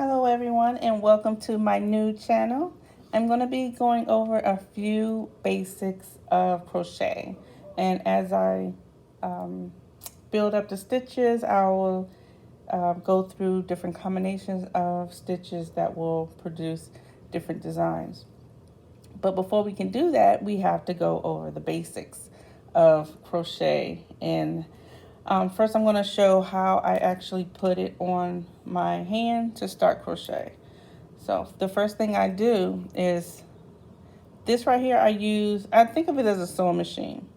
Hello everyone and welcome to my new channel. I'm going to be going over a few basics of crochet, and as I build up the stitches I will go through different combinations of stitches that will produce different designs. But before we can do that, we have to go over the basics of crochet. And first I'm going to show how I actually put it on my hand to start crochet. So the first thing I do is this right here. I think of it as a sewing machine.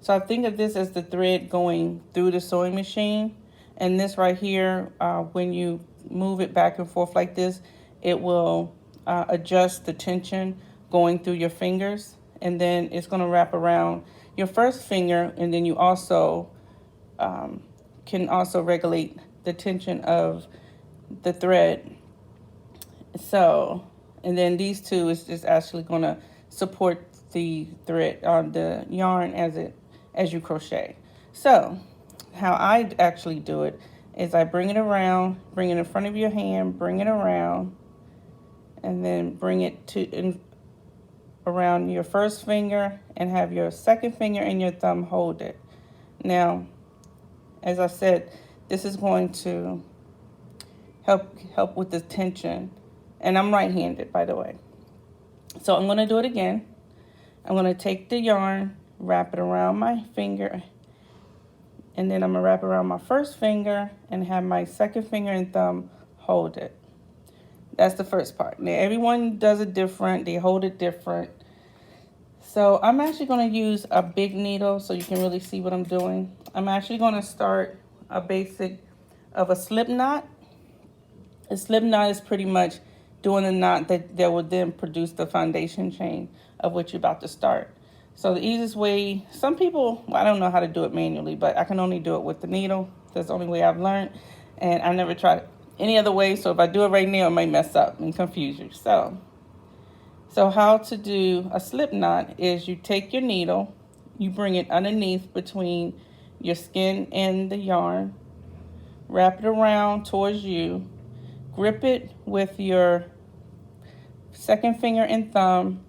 So I think of this as the thread going through the sewing machine. And this right here, when you move it back and forth like this, it will adjust the tension going through your fingers. And then it's going to wrap around your first finger. And then you also can also regulate the tension of the thread. So, and then these two is just actually going to support the thread on the yarn as you crochet. So how I actually do it is I bring it around, bring it in front of your hand, bring it around, and then bring it around your first finger and have your second finger and your thumb hold it. Now, as I said, this is going to help with the tension. And I'm right-handed, by the way. So I'm going to do it again. I'm going to take the yarn, wrap it around my finger, and then I'm going to wrap it around my first finger and have my second finger and thumb hold it. That's the first part. Now, everyone does it different. They hold it different. So I'm actually going to use a big needle so you can really see what I'm doing. I'm actually going to start a basic of a slip knot. A slip knot is pretty much doing a knot that will then produce the foundation chain of what you're about to start. So the easiest way, some people, I don't know how to do it manually, but I can only do it with the needle. That's the only way I've learned, and I've never tried any other way. So if I do it right now, it might mess up and confuse you. So how to do a slip knot is you take your needle, you bring it underneath between your skin and the yarn, wrap it around towards you, grip it with your second finger and thumb,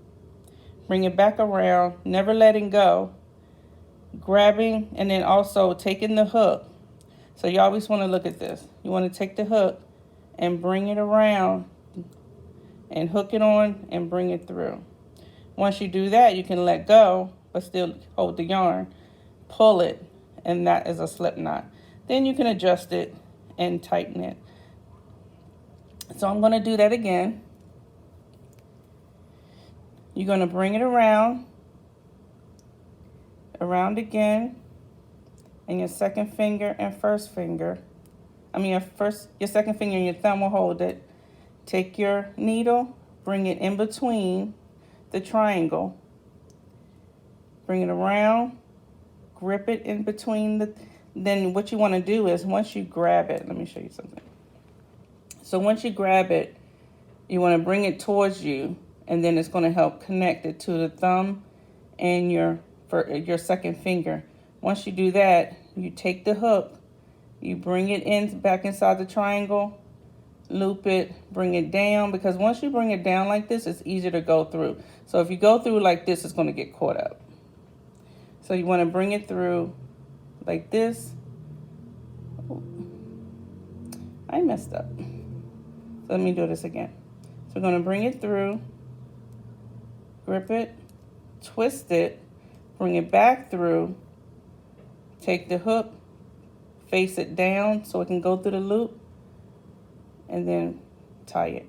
bring it back around, never letting go, grabbing, and then also taking the hook. So you always want to look at this. You want to take the hook and bring it around and hook it on and bring it through. Once you do that, you can let go, but still hold the yarn, pull it, and that is a slip knot. Then you can adjust it and tighten it. So I'm going to do that again. You're going to bring it around again, and your second finger and first finger, your second finger and your thumb will hold it. Take your needle, bring it in between the triangle, bring it around, grip it in between then what you want to do is once you grab it, let me show you something. So once you grab it, you want to bring it towards you, and then it's going to help connect it to the thumb and your second finger. Once you do that, you take the hook, you bring it back inside the triangle, loop it, bring it down, because once you bring it down like this, it's easier to go through. So if you go through like this, it's going to get caught up. So you want to bring it through like this. I messed up. So let me do this again. So we're going to bring it through, grip it, twist it, bring it back through, take the hook, face it down so it can go through the loop, and then tie it.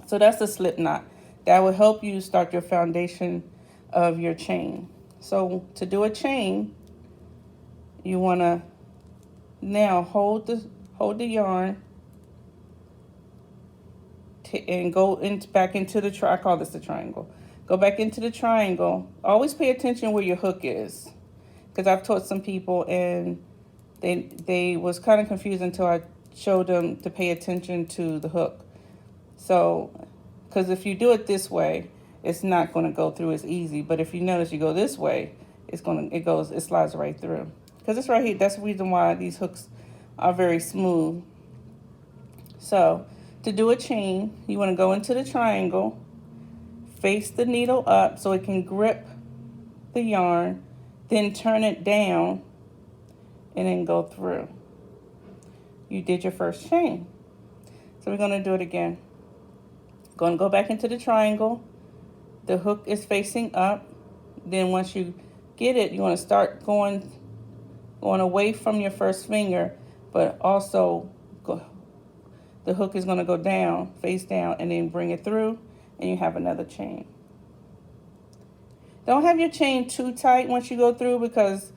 So that's the slip knot. That will help you start your foundation of your chain. So to do a chain, you want to now hold the yarn and go back into the I call this the triangle. Go back into the triangle. Always pay attention where your hook is, because I've taught some people and they was kind of confused until I showed them to pay attention to the hook. So, because if you do it this way, it's not going to go through as easy. But if you notice you go this way, it slides right through. Because it's right here. That's the reason why these hooks are very smooth. So To do a chain, you want to go into the triangle, face the needle up so it can grip the yarn, then turn it down and then go through. You did your first chain. So we're going to do it again. Going to go back into the triangle. The hook is facing up. Then once you get it, you want to start going away from your first finger, but also the hook is going to go down, face down, and then bring it through, and you have another chain. Don't have your chain too tight once you go through, because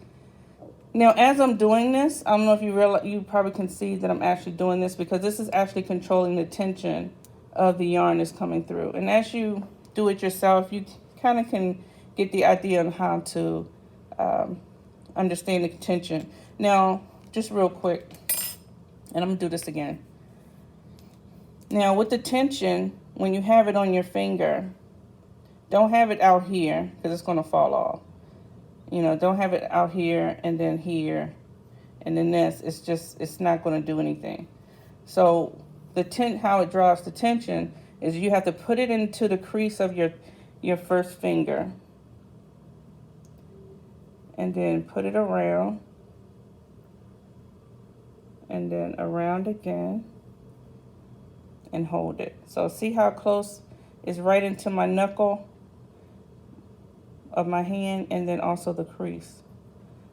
now as I'm doing this, I don't know if you realize, you probably can see that I'm actually doing this because this is actually controlling the tension of the yarn that's coming through. And as you do it yourself, you kind of can get the idea on how to understand the tension. Now, just real quick, and I'm gonna do this again. Now with the tension, when you have it on your finger, don't have it out here because it's going to fall off. You know, don't have it out here and then here and then this. It's not going to do anything. So how it draws the tension is you have to put it into the crease of your first finger and then put it around and then around again and hold it. So see how close it's right into my knuckle of my hand, and then also the crease.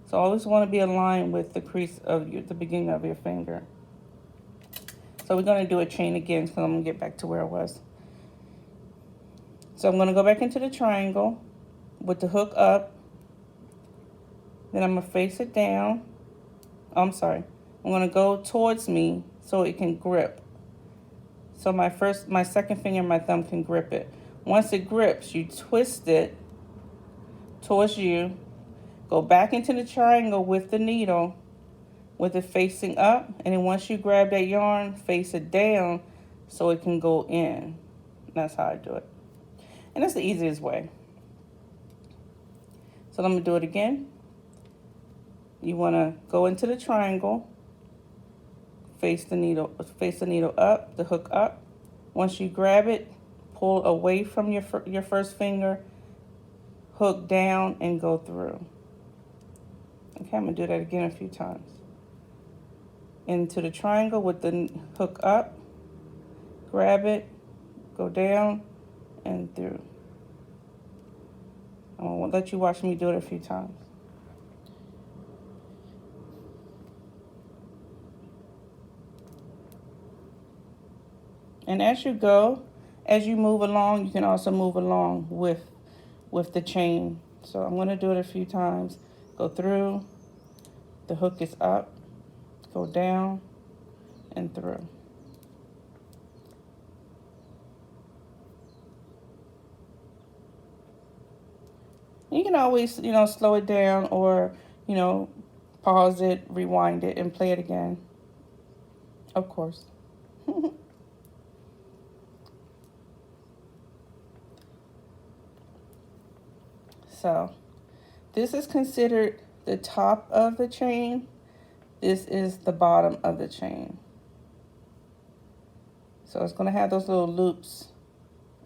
So always want to be aligned with the crease of the beginning of your finger. So we're going to do a chain again, so I'm going to get back to where I was. So I'm going to go back into the triangle with the hook up. Then I'm going to face it down. I'm sorry. I'm going to go towards me so it can grip. So my second finger and my thumb can grip it. Once it grips, you twist it towards you, go back into the triangle with the needle, with it facing up, and then once you grab that yarn, face it down so it can go in. That's how I do it. And that's the easiest way. So let me do it again. You want to go into the triangle, face the needle up, the hook up. Once you grab it, pull away from your first finger, hook down and go through. Okay, I'm gonna do that again a few times. Into the triangle with the hook up, grab it, go down and through. I'm gonna let you watch me do it a few times. And as you go, as you move along, you can also move along with the chain. So I'm going to do it a few times. Go through, the hook is up, go down and through. You can always, slow it down or, pause it, rewind it and play it again. Of course. So this is considered the top of the chain. This is the bottom of the chain. So it's going to have those little loops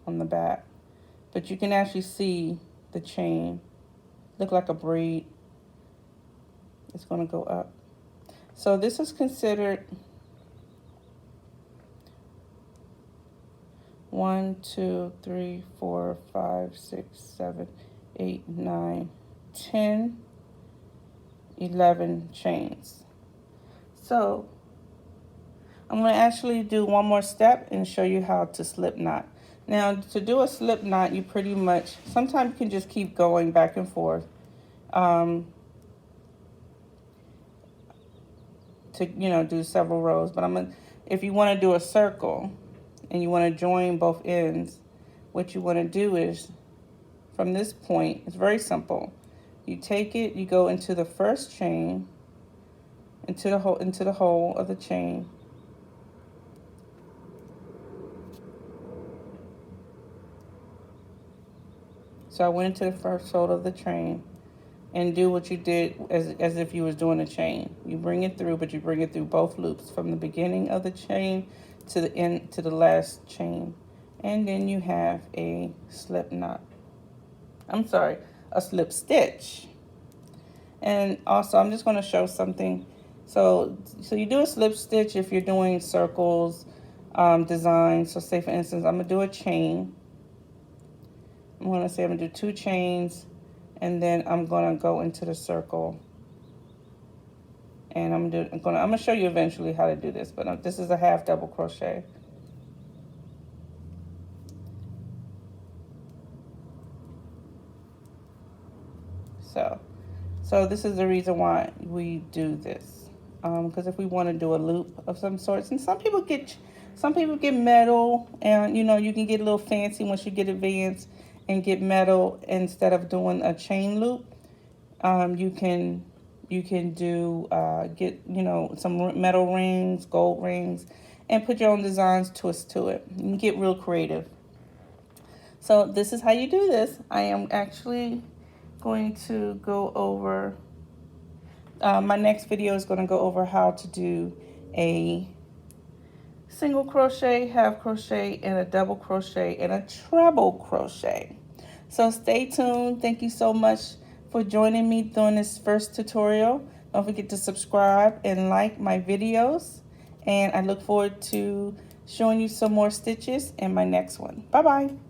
on the back, but you can actually see the chain look like a braid. It's going to go up. So this is considered 1, 2, 3, 4, 5, 6, 7, 8, 9, 10, 11 chains. So I'm going to actually do one more step and show you how to slip knot. Now to do a slip knot, you pretty much, sometimes you can just keep going back and forth to, do several rows. But if you want to do a circle and you want to join both ends, what you want to do is, from this point, it's very simple. You take it, you go into the first chain, into the hole of the chain. So I went into the first hole of the chain and do what you did as if you was doing a chain. You bring it through, but you bring it through both loops from the beginning of the chain to the end, to the last chain, and then you have a slip knot. I'm sorry, a slip stitch. And also I'm just going to show something. So you do a slip stitch if you're doing circles, designs. So say for instance, I'm going to do a chain. I'm going to say I'm going to do 2 chains, and then I'm going to go into the circle. And I'm going to show you eventually how to do this, but this is a half double crochet. So this is the reason why we do this, because if we want to do a loop of some sorts, and some people get metal, and you can get a little fancy once you get advanced and get metal instead of doing a chain loop. You can do get some metal rings, gold rings, and put your own designs twist to it. You can get real creative. So this is how you do this. I am actually going to go over, my next video is going to go over how to do a single crochet, half crochet, and a double crochet, and a treble crochet. So stay tuned. Thank you so much for joining me during this first tutorial. Don't forget to subscribe and like my videos, and I look forward to showing you some more stitches in my next one. Bye bye.